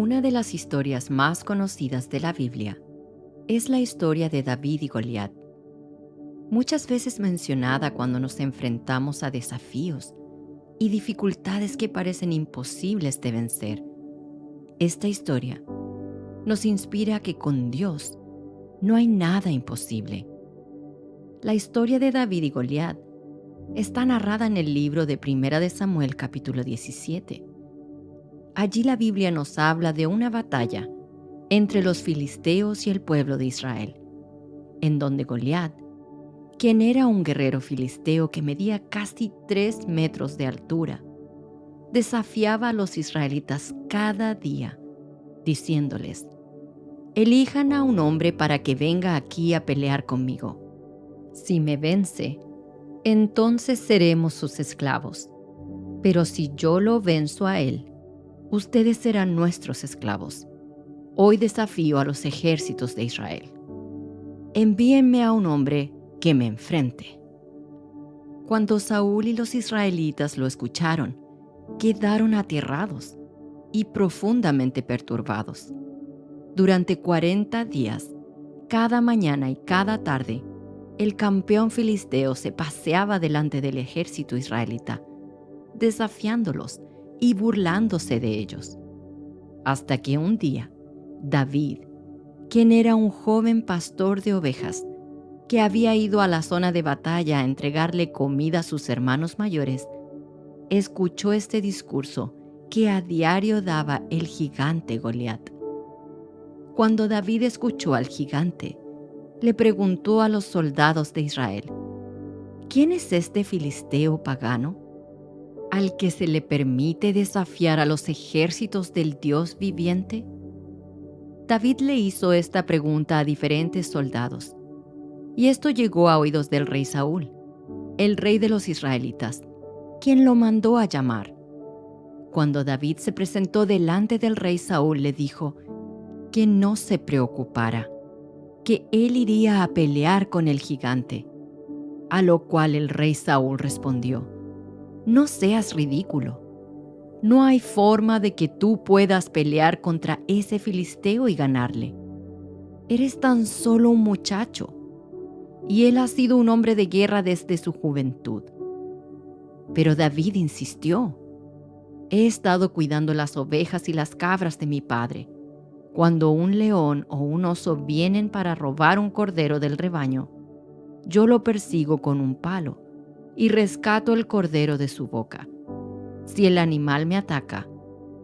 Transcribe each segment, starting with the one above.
Una de las historias más conocidas de la Biblia es la historia de David y Goliat, muchas veces mencionada cuando nos enfrentamos a desafíos y dificultades que parecen imposibles de vencer. Esta historia nos inspira a que con Dios no hay nada imposible. La historia de David y Goliat está narrada en el libro de Primera de Samuel capítulo 17. Allí la Biblia nos habla de una batalla entre los filisteos y el pueblo de Israel, en donde Goliat, quien era un guerrero filisteo que medía casi 3 metros de altura, desafiaba a los israelitas cada día, diciéndoles: «Elijan a un hombre para que venga aquí a pelear conmigo. Si me vence, entonces seremos sus esclavos. Pero si yo lo venzo a él, ustedes serán nuestros esclavos. Hoy desafío a los ejércitos de Israel. Envíenme a un hombre que me enfrente». Cuando Saúl y los israelitas lo escucharon, quedaron aterrados y profundamente perturbados. Durante 40 días, cada mañana y cada tarde, el campeón filisteo se paseaba delante del ejército israelita, desafiándolos y burlándose de ellos. Hasta que un día, David, quien era un joven pastor de ovejas, que había ido a la zona de batalla a entregarle comida a sus hermanos mayores, escuchó este discurso que a diario daba el gigante Goliat. Cuando David escuchó al gigante, le preguntó a los soldados de Israel: «¿Quién es este filisteo pagano al que se le permite desafiar a los ejércitos del Dios viviente?». David le hizo esta pregunta a diferentes soldados, y esto llegó a oídos del rey Saúl, el rey de los israelitas, quien lo mandó a llamar. Cuando David se presentó delante del rey Saúl, le dijo que no se preocupara, que él iría a pelear con el gigante. A lo cual el rey Saúl respondió: «No seas ridículo. No hay forma de que tú puedas pelear contra ese filisteo y ganarle. Eres tan solo un muchacho, y él ha sido un hombre de guerra desde su juventud». Pero David insistió: «He estado cuidando las ovejas y las cabras de mi padre. Cuando un león o un oso vienen para robar un cordero del rebaño, yo lo persigo con un palo y rescato el cordero de su boca. Si el animal me ataca,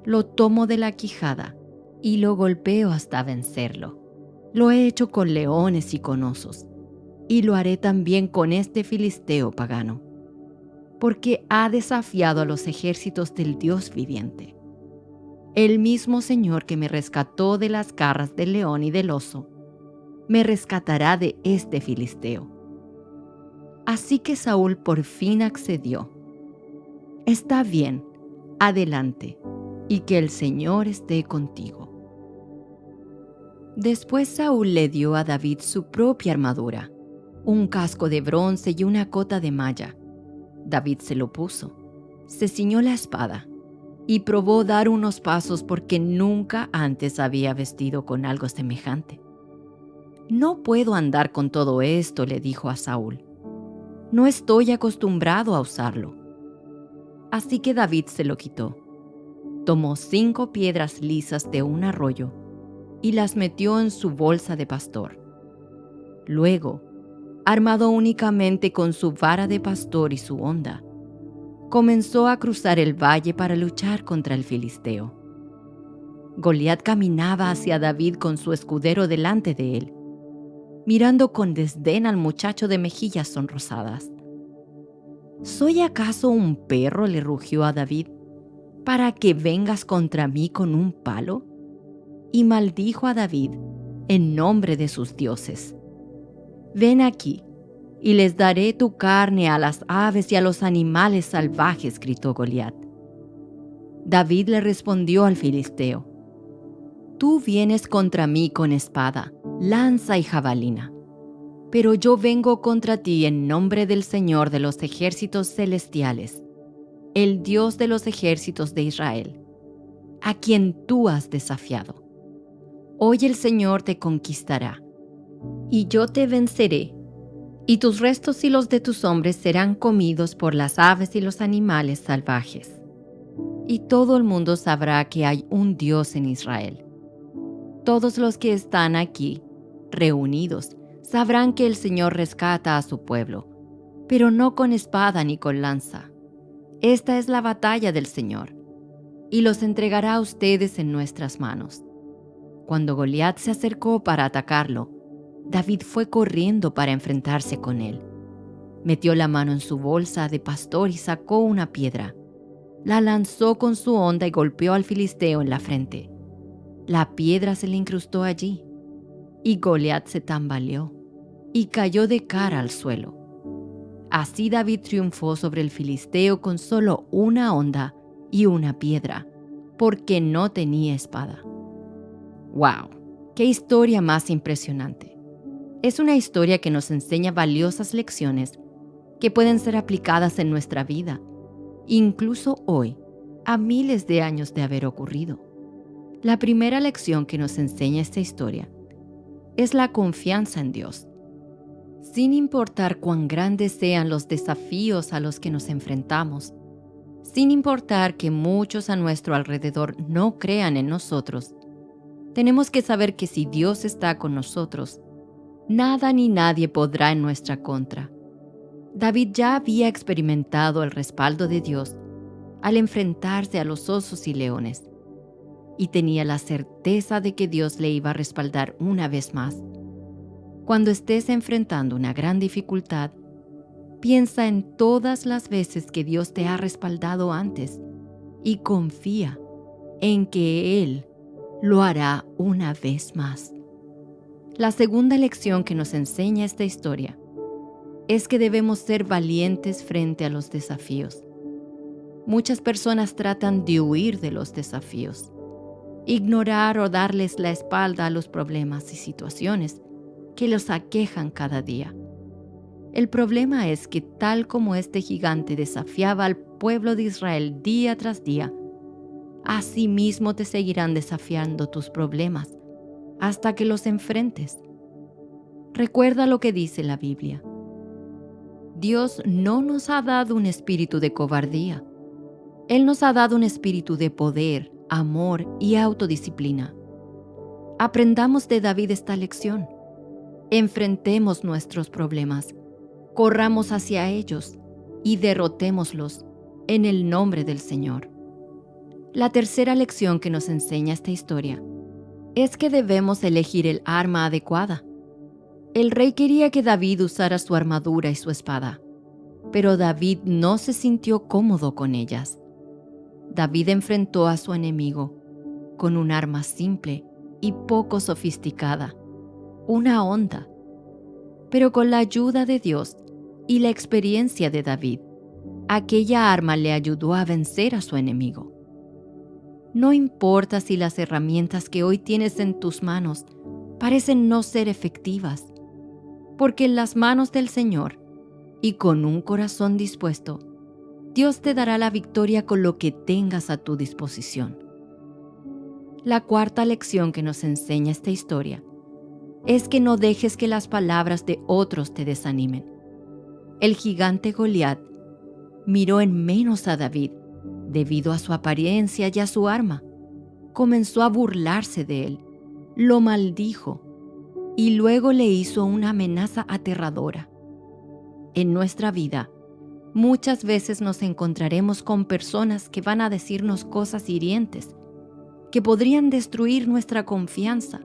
lo tomo de la quijada y lo golpeo hasta vencerlo. Lo he hecho con leones y con osos, y lo haré también con este filisteo pagano, porque ha desafiado a los ejércitos del Dios viviente. El mismo Señor que me rescató de las garras del león y del oso, me rescatará de este filisteo». Así que Saúl por fin accedió. «Está bien, adelante, y que el Señor esté contigo». Después Saúl le dio a David su propia armadura, un casco de bronce y una cota de malla. David se lo puso, se ciñó la espada y probó dar unos pasos porque nunca antes había vestido con algo semejante. «No puedo andar con todo esto», le dijo a Saúl. «No estoy acostumbrado a usarlo». Así que David se lo quitó. Tomó 5 piedras lisas de un arroyo y las metió en su bolsa de pastor. Luego, armado únicamente con su vara de pastor y su honda, comenzó a cruzar el valle para luchar contra el filisteo. Goliat caminaba hacia David con su escudero delante de él, mirando con desdén al muchacho de mejillas sonrosadas. «¿Soy acaso un perro?», le rugió a David, «para que vengas contra mí con un palo». Y maldijo a David en nombre de sus dioses. «Ven aquí, y les daré tu carne a las aves y a los animales salvajes», gritó Goliat. David le respondió al filisteo: «Tú vienes contra mí con espada, lanza y jabalina, pero yo vengo contra ti en nombre del Señor de los ejércitos celestiales, el Dios de los ejércitos de Israel, a quien tú has desafiado. Hoy el Señor te conquistará, y yo te venceré, y tus restos y los de tus hombres serán comidos por las aves y los animales salvajes. Y todo el mundo sabrá que hay un Dios en Israel. Todos los que están aquí, reunidos, sabrán que el Señor rescata a su pueblo, pero no con espada ni con lanza. Esta es la batalla del Señor, y los entregará a ustedes en nuestras manos. Cuando Goliat se acercó para atacarlo, David fue corriendo para enfrentarse con él. Metió la mano en su bolsa de pastor y sacó una piedra. La lanzó con su honda y golpeó al filisteo en la frente. La piedra se le incrustó allí, y Goliat se tambaleó y cayó de cara al suelo. Así David triunfó sobre el filisteo con solo una honda y una piedra, porque no tenía espada. ¡Wow! ¡Qué historia más impresionante! Es una historia que nos enseña valiosas lecciones que pueden ser aplicadas en nuestra vida, incluso hoy, a miles de años de haber ocurrido. La primera lección que nos enseña esta historia es la confianza en Dios. Sin importar cuán grandes sean los desafíos a los que nos enfrentamos, sin importar que muchos a nuestro alrededor no crean en nosotros, tenemos que saber que si Dios está con nosotros, nada ni nadie podrá en nuestra contra. David ya había experimentado el respaldo de Dios al enfrentarse a los osos y leones, y tenía la certeza de que Dios le iba a respaldar una vez más. Cuando estés enfrentando una gran dificultad, piensa en todas las veces que Dios te ha respaldado antes y confía en que Él lo hará una vez más. La segunda lección que nos enseña esta historia es que debemos ser valientes frente a los desafíos. Muchas personas tratan de huir de los desafíos, ignorar o darles la espalda a los problemas y situaciones que los aquejan cada día. El problema es que tal como este gigante desafiaba al pueblo de Israel día tras día, así mismo te seguirán desafiando tus problemas hasta que los enfrentes. Recuerda lo que dice la Biblia. Dios no nos ha dado un espíritu de cobardía. Él nos ha dado un espíritu de poder, amor y autodisciplina. Aprendamos de David esta lección. Enfrentemos nuestros problemas, corramos hacia ellos y derrotémoslos en el nombre del Señor. La tercera lección que nos enseña esta historia es que debemos elegir el arma adecuada. El rey quería que David usara su armadura y su espada, pero David no se sintió cómodo con ellas. David enfrentó a su enemigo con un arma simple y poco sofisticada, una honda. Pero con la ayuda de Dios y la experiencia de David, aquella arma le ayudó a vencer a su enemigo. No importa si las herramientas que hoy tienes en tus manos parecen no ser efectivas, porque en las manos del Señor y con un corazón dispuesto, Dios te dará la victoria con lo que tengas a tu disposición. La cuarta lección que nos enseña esta historia es que no dejes que las palabras de otros te desanimen. El gigante Goliat miró en menos a David debido a su apariencia y a su arma. Comenzó a burlarse de él, lo maldijo y luego le hizo una amenaza aterradora. En nuestra vida, muchas veces nos encontraremos con personas que van a decirnos cosas hirientes, que podrían destruir nuestra confianza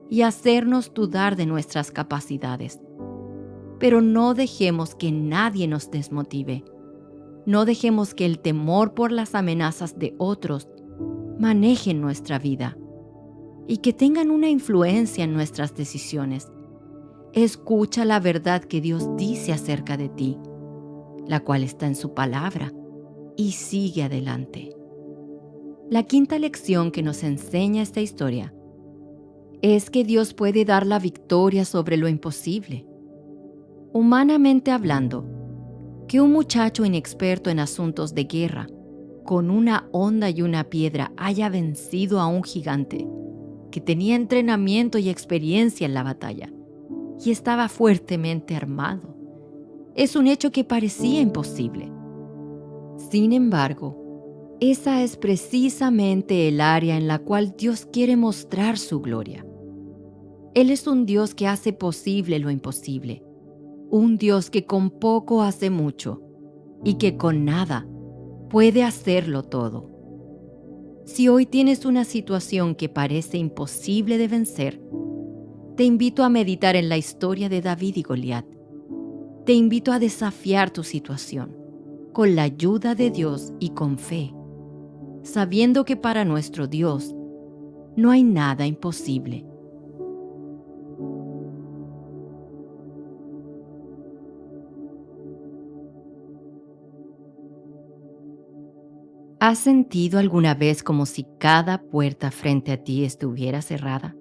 y hacernos dudar de nuestras capacidades. Pero no dejemos que nadie nos desmotive. No dejemos que el temor por las amenazas de otros manejen nuestra vida y que tengan una influencia en nuestras decisiones. Escucha la verdad que Dios dice acerca de ti, la cual está en su palabra, y sigue adelante. La quinta lección que nos enseña esta historia es que Dios puede dar la victoria sobre lo imposible. Humanamente hablando, que un muchacho inexperto en asuntos de guerra con una honda y una piedra haya vencido a un gigante que tenía entrenamiento y experiencia en la batalla y estaba fuertemente armado. Es un hecho que parecía imposible. Sin embargo, esa es precisamente el área en la cual Dios quiere mostrar su gloria. Él es un Dios que hace posible lo imposible, un Dios que con poco hace mucho y que con nada puede hacerlo todo. Si hoy tienes una situación que parece imposible de vencer, te invito a meditar en la historia de David y Goliat. Te invito a desafiar tu situación con la ayuda de Dios y con fe, sabiendo que para nuestro Dios no hay nada imposible. ¿Has sentido alguna vez como si cada puerta frente a ti estuviera cerrada?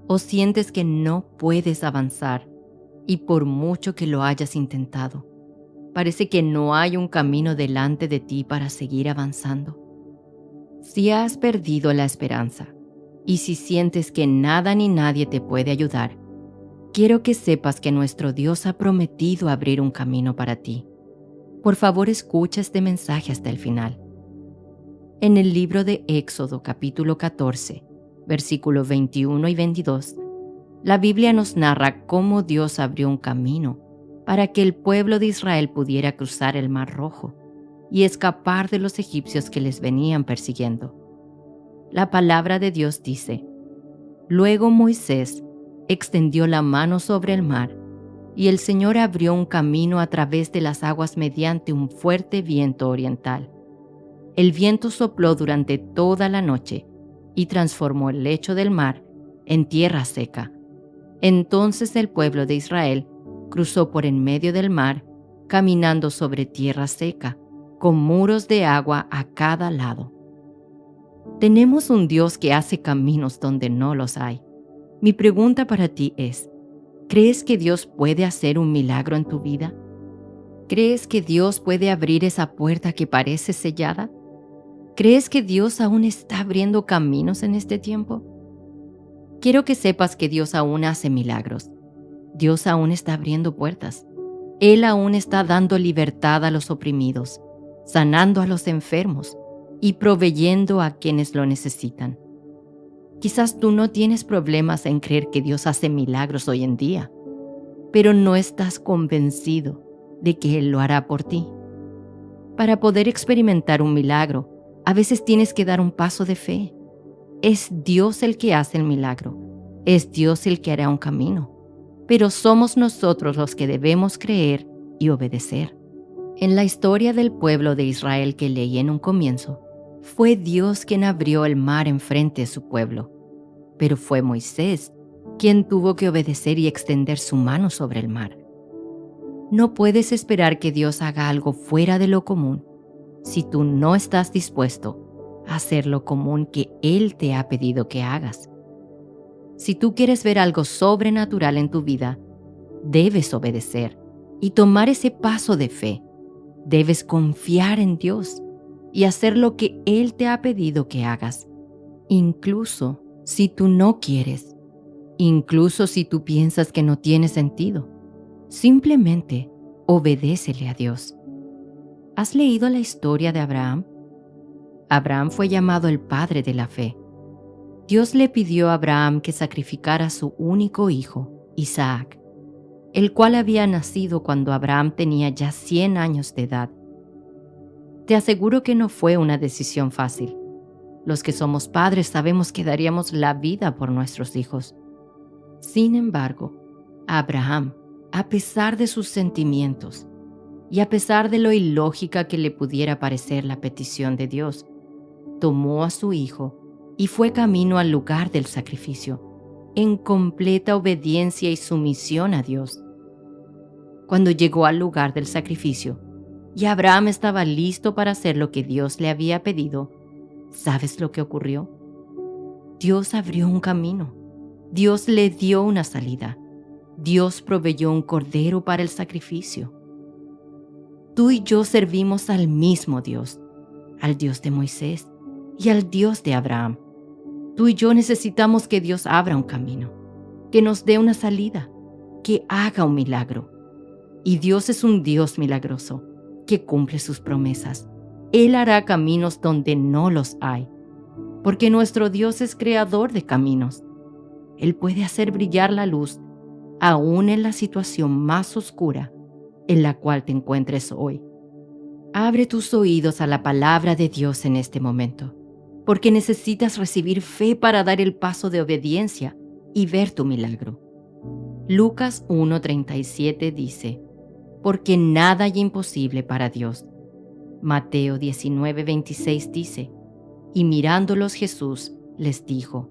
¿O sientes que no puedes avanzar y por mucho que lo hayas intentado, parece que no hay un camino delante de ti para seguir avanzando? Si has perdido la esperanza y si sientes que nada ni nadie te puede ayudar, quiero que sepas que nuestro Dios ha prometido abrir un camino para ti. Por favor, escucha este mensaje hasta el final. En el libro de Éxodo capítulo 14, versículos 21 y 22, la Biblia nos narra cómo Dios abrió un camino para que el pueblo de Israel pudiera cruzar el Mar Rojo y escapar de los egipcios que les venían persiguiendo. La palabra de Dios dice: Luego Moisés extendió la mano sobre el mar, y el Señor abrió un camino a través de las aguas mediante un fuerte viento oriental. El viento sopló durante toda la noche y transformó el lecho del mar en tierra seca. Entonces el pueblo de Israel cruzó por en medio del mar, caminando sobre tierra seca, con muros de agua a cada lado. Tenemos un Dios que hace caminos donde no los hay. Mi pregunta para ti es: ¿crees que Dios puede hacer un milagro en tu vida? ¿Crees que Dios puede abrir esa puerta que parece sellada? ¿Crees que Dios aún está abriendo caminos en este tiempo? Quiero que sepas que Dios aún hace milagros. Dios aún está abriendo puertas. Él aún está dando libertad a los oprimidos, sanando a los enfermos y proveyendo a quienes lo necesitan. Quizás tú no tienes problemas en creer que Dios hace milagros hoy en día, pero no estás convencido de que Él lo hará por ti. Para poder experimentar un milagro, a veces tienes que dar un paso de fe. Es Dios el que hace el milagro. Es Dios el que hará un camino. Pero somos nosotros los que debemos creer y obedecer. En la historia del pueblo de Israel que leí en un comienzo, fue Dios quien abrió el mar enfrente de su pueblo. Pero fue Moisés quien tuvo que obedecer y extender su mano sobre el mar. No puedes esperar que Dios haga algo fuera de lo común si tú no estás dispuesto a hacer lo común que Él te ha pedido que hagas. Si tú quieres ver algo sobrenatural en tu vida, debes obedecer y tomar ese paso de fe. Debes confiar en Dios y hacer lo que Él te ha pedido que hagas, incluso si tú no quieres, incluso si tú piensas que no tiene sentido. Simplemente obedécele a Dios. ¿Has leído la historia de Abraham? Abraham fue llamado el padre de la fe. Dios le pidió a Abraham que sacrificara a su único hijo, Isaac, el cual había nacido cuando Abraham tenía ya 100 años de edad. Te aseguro que no fue una decisión fácil. Los que somos padres sabemos que daríamos la vida por nuestros hijos. Sin embargo, Abraham, a pesar de sus sentimientos y a pesar de lo ilógica que le pudiera parecer la petición de Dios, tomó a su hijo y fue camino al lugar del sacrificio, en completa obediencia y sumisión a Dios. Cuando llegó al lugar del sacrificio y Abraham estaba listo para hacer lo que Dios le había pedido, ¿sabes lo que ocurrió? Dios abrió un camino. Dios le dio una salida. Dios proveyó un cordero para el sacrificio. Tú y yo servimos al mismo Dios, al Dios de Moisés y al Dios de Abraham. Tú y yo necesitamos que Dios abra un camino, que nos dé una salida, que haga un milagro. Y Dios es un Dios milagroso, que cumple sus promesas. Él hará caminos donde no los hay, porque nuestro Dios es creador de caminos. Él puede hacer brillar la luz, aún en la situación más oscura en la cual te encuentres hoy. Abre tus oídos a la palabra de Dios en este momento, porque necesitas recibir fe para dar el paso de obediencia y ver tu milagro. Lucas 1:37 dice, porque nada hay imposible para Dios. Mateo 19:26 dice, y mirándolos Jesús les dijo,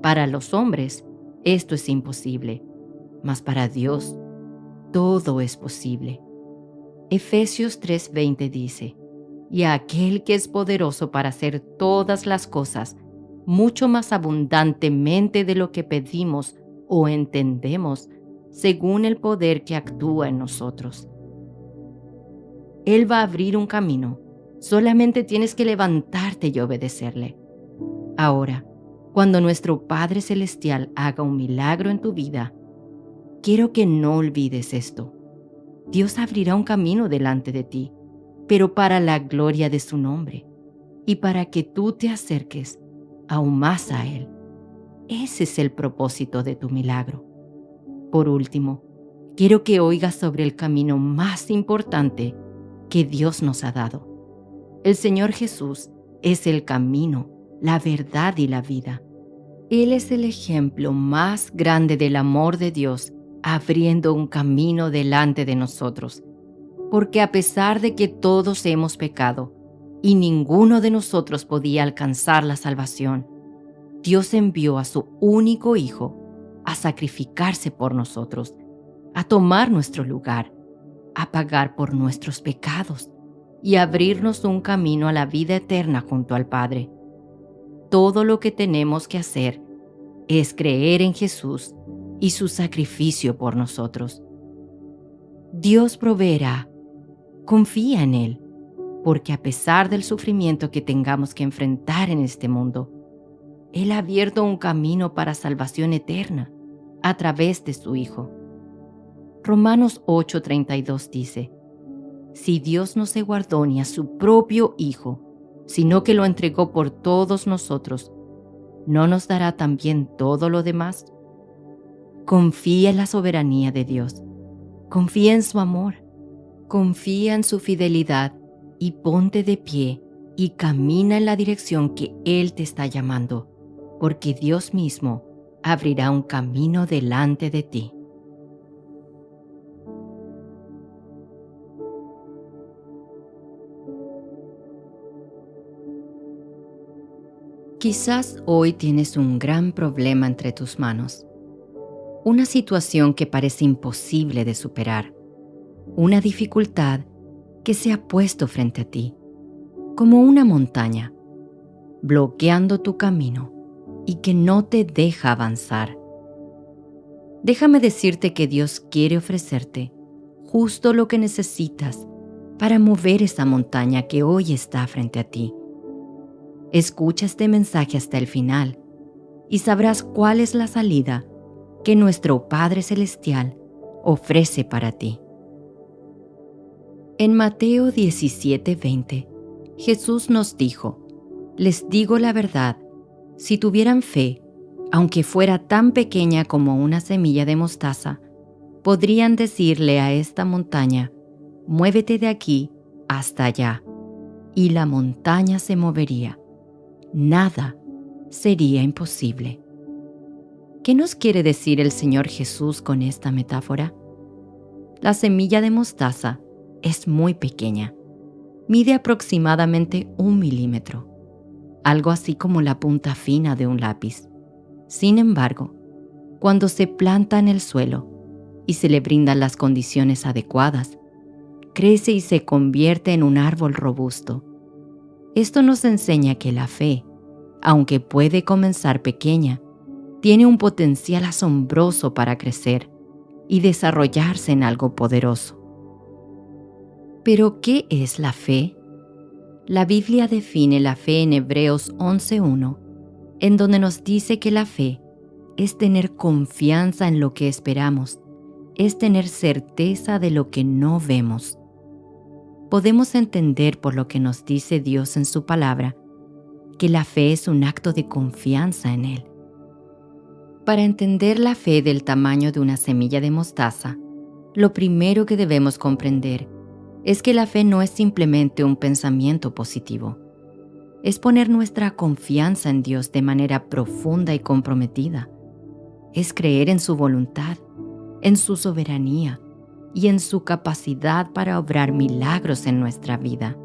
para los hombres esto es imposible, mas para Dios todo es posible. Efesios 3:20 dice, y a aquel que es poderoso para hacer todas las cosas, mucho más abundantemente de lo que pedimos o entendemos, según el poder que actúa en nosotros. Él va a abrir un camino, solamente tienes que levantarte y obedecerle. Ahora, cuando nuestro Padre Celestial haga un milagro en tu vida, quiero que no olvides esto. Dios abrirá un camino delante de ti, pero para la gloria de su nombre y para que tú te acerques aún más a Él. Ese es el propósito de tu milagro. Por último, quiero que oigas sobre el camino más importante que Dios nos ha dado. El Señor Jesús es el camino, la verdad y la vida. Él es el ejemplo más grande del amor de Dios, abriendo un camino delante de nosotros. Porque a pesar de que todos hemos pecado y ninguno de nosotros podía alcanzar la salvación, Dios envió a su único Hijo a sacrificarse por nosotros, a tomar nuestro lugar, a pagar por nuestros pecados y abrirnos un camino a la vida eterna junto al Padre. Todo lo que tenemos que hacer es creer en Jesús y su sacrificio por nosotros. Dios proveerá. Confía en Él, porque a pesar del sufrimiento que tengamos que enfrentar en este mundo, Él ha abierto un camino para salvación eterna a través de su Hijo. Romanos 8:32 dice, si Dios no se guardó ni a su propio Hijo, sino que lo entregó por todos nosotros, ¿no nos dará también todo lo demás? Confía en la soberanía de Dios. Confía en su amor. Confía en su fidelidad y ponte de pie y camina en la dirección que Él te está llamando, porque Dios mismo abrirá un camino delante de ti. Quizás hoy tienes un gran problema entre tus manos, una situación que parece imposible de superar, una dificultad que se ha puesto frente a ti, como una montaña, bloqueando tu camino y que no te deja avanzar. Déjame decirte que Dios quiere ofrecerte justo lo que necesitas para mover esa montaña que hoy está frente a ti. Escucha este mensaje hasta el final y sabrás cuál es la salida que nuestro Padre Celestial ofrece para ti. En Mateo 17:20, Jesús nos dijo, les digo la verdad, si tuvieran fe, aunque fuera tan pequeña como una semilla de mostaza, podrían decirle a esta montaña, muévete de aquí hasta allá, y la montaña se movería. Nada sería imposible. ¿Qué nos quiere decir el Señor Jesús con esta metáfora? La semilla de mostaza es muy pequeña. Mide aproximadamente 1 milímetro, algo así como la punta fina de un lápiz. Sin embargo, cuando se planta en el suelo y se le brindan las condiciones adecuadas, crece y se convierte en un árbol robusto. Esto nos enseña que la fe, aunque puede comenzar pequeña, tiene un potencial asombroso para crecer y desarrollarse en algo poderoso. ¿Pero qué es la fe? La Biblia define la fe en Hebreos 11:1, en donde nos dice que la fe es tener confianza en lo que esperamos, es tener certeza de lo que no vemos. Podemos entender por lo que nos dice Dios en su palabra, que la fe es un acto de confianza en Él. Para entender la fe del tamaño de una semilla de mostaza, lo primero que debemos comprender es que la fe no es simplemente un pensamiento positivo. Es poner nuestra confianza en Dios de manera profunda y comprometida. Es creer en su voluntad, en su soberanía y en su capacidad para obrar milagros en nuestra vida.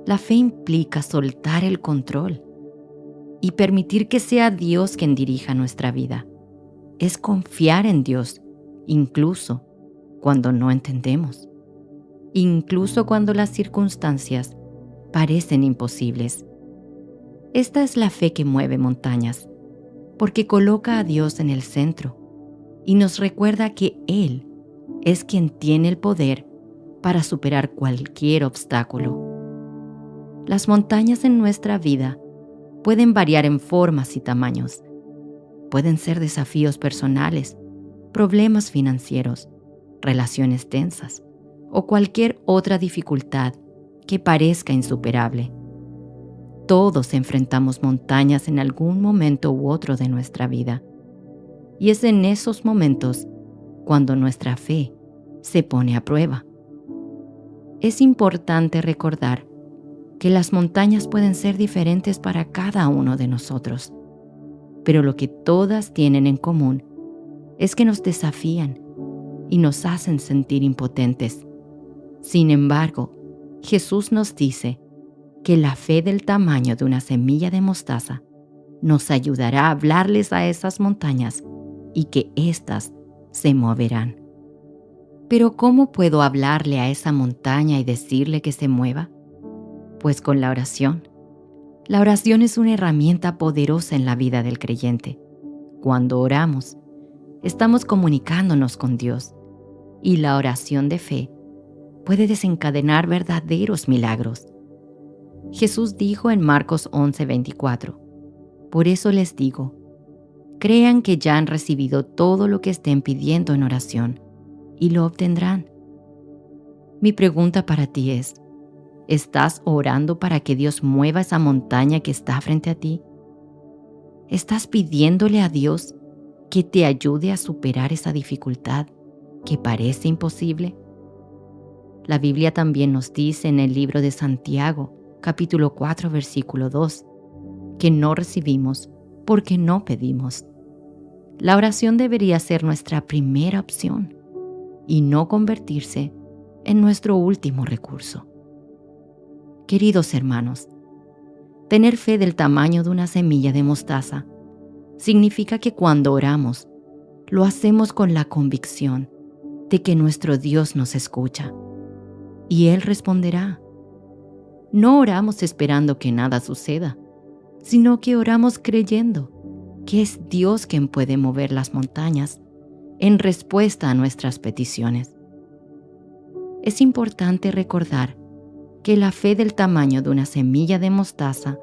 La fe implica soltar el control y permitir que sea Dios quien dirija nuestra vida. Es confiar en Dios, incluso cuando no entendemos, incluso cuando las circunstancias parecen imposibles. Esta es la fe que mueve montañas, porque coloca a Dios en el centro y nos recuerda que Él es quien tiene el poder para superar cualquier obstáculo. Las montañas en nuestra vida pueden variar en formas y tamaños. Pueden ser desafíos personales, problemas financieros, relaciones tensas o cualquier otra dificultad que parezca insuperable. Todos enfrentamos montañas en algún momento u otro de nuestra vida. Y es en esos momentos cuando nuestra fe se pone a prueba. Es importante recordar que las montañas pueden ser diferentes para cada uno de nosotros, pero lo que todas tienen en común es que nos desafían y nos hacen sentir impotentes. Sin embargo, Jesús nos dice que la fe del tamaño de una semilla de mostaza nos ayudará a hablarles a esas montañas y que éstas se moverán. Pero ¿cómo puedo hablarle a esa montaña y decirle que se mueva? Pues con la oración. La oración es una herramienta poderosa en la vida del creyente. Cuando oramos, estamos comunicándonos con Dios, y la oración de fe puede desencadenar verdaderos milagros. Jesús dijo en Marcos 11:24, por eso les digo, crean que ya han recibido todo lo que estén pidiendo en oración, y lo obtendrán. Mi pregunta para ti es, ¿estás orando para que Dios mueva esa montaña que está frente a ti? ¿Estás pidiéndole a Dios que te ayude a superar esa dificultad que parece imposible? La Biblia también nos dice en el libro de Santiago, capítulo 4, versículo 2, que no recibimos porque no pedimos. La oración debería ser nuestra primera opción y no convertirse en nuestro último recurso. Queridos hermanos, tener fe del tamaño de una semilla de mostaza significa que cuando oramos, lo hacemos con la convicción de que nuestro Dios nos escucha y Él responderá. No oramos esperando que nada suceda, sino que oramos creyendo que es Dios quien puede mover las montañas en respuesta a nuestras peticiones. Es importante recordar que la fe del tamaño de una semilla de mostaza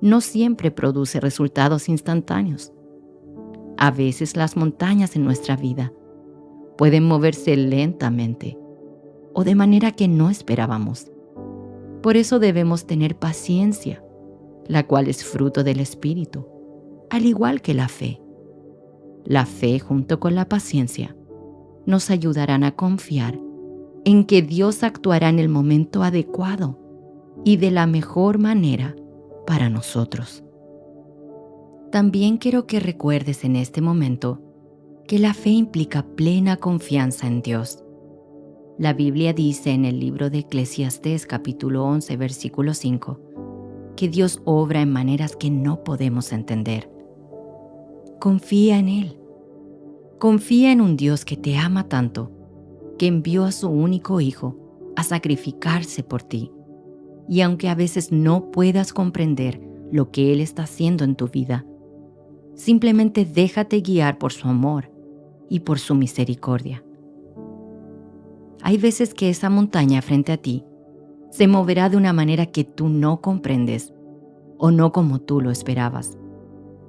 no siempre produce resultados instantáneos. A veces las montañas en nuestra vida pueden moverse lentamente o de manera que no esperábamos. Por eso debemos tener paciencia, la cual es fruto del Espíritu, al igual que la fe. La fe junto con la paciencia nos ayudarán a confiar en que Dios actuará en el momento adecuado y de la mejor manera para nosotros. También quiero que recuerdes en este momento que la fe implica plena confianza en Dios. La Biblia dice en el libro de Eclesiastés capítulo 11, versículo 5, que Dios obra en maneras que no podemos entender. Confía en Él. Confía en un Dios que te ama tanto, que envió a su único Hijo a sacrificarse por ti. Y aunque a veces no puedas comprender lo que Él está haciendo en tu vida, simplemente déjate guiar por su amor y por su misericordia. Hay veces que esa montaña frente a ti se moverá de una manera que tú no comprendes o no como tú lo esperabas.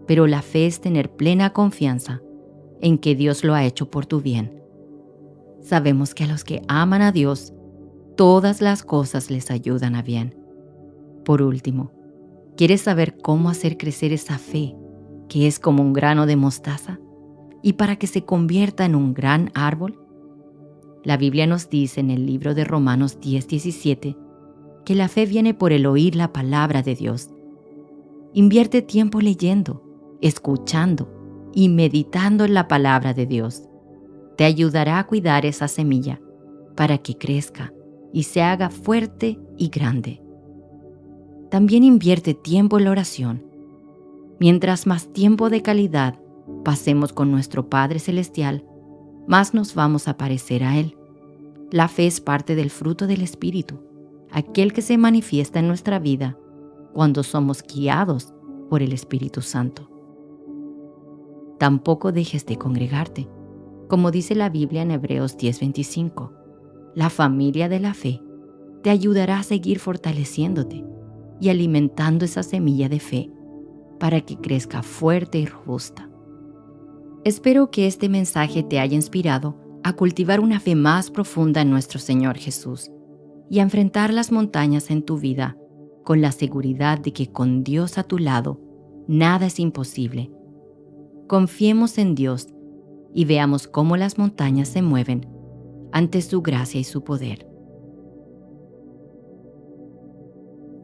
Pero la fe es tener plena confianza en que Dios lo ha hecho por tu bien. Sabemos que a los que aman a Dios, todas las cosas les ayudan a bien. Por último, ¿quieres saber cómo hacer crecer esa fe que es como un grano de mostaza y para que se convierta en un gran árbol? La Biblia nos dice en el libro de Romanos 10:17 que la fe viene por el oír la palabra de Dios. Invierte tiempo leyendo, escuchando y meditando en la palabra de Dios. Te ayudará a cuidar esa semilla para que crezca y se haga fuerte y grande. También invierte tiempo en la oración. Mientras más tiempo de calidad pasemos con nuestro Padre Celestial, más nos vamos a parecer a Él. La fe es parte del fruto del Espíritu, aquel que se manifiesta en nuestra vida cuando somos guiados por el Espíritu Santo. Tampoco dejes de congregarte. Como dice la Biblia en Hebreos 10:25, la familia de la fe te ayudará a seguir fortaleciéndote y alimentando esa semilla de fe para que crezca fuerte y robusta. Espero que este mensaje te haya inspirado a cultivar una fe más profunda en nuestro Señor Jesús y a enfrentar las montañas en tu vida con la seguridad de que con Dios a tu lado, nada es imposible. Confiemos en Dios y veamos cómo las montañas se mueven ante su gracia y su poder.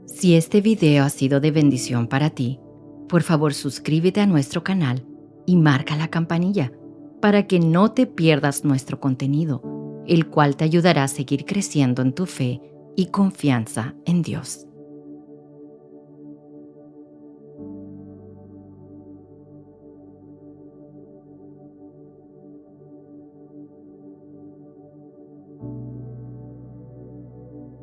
Si este video ha sido de bendición para ti, por favor suscríbete a nuestro canal y marca la campanilla para que no te pierdas nuestro contenido, el cual te ayudará a seguir creciendo en tu fe y confianza en Dios.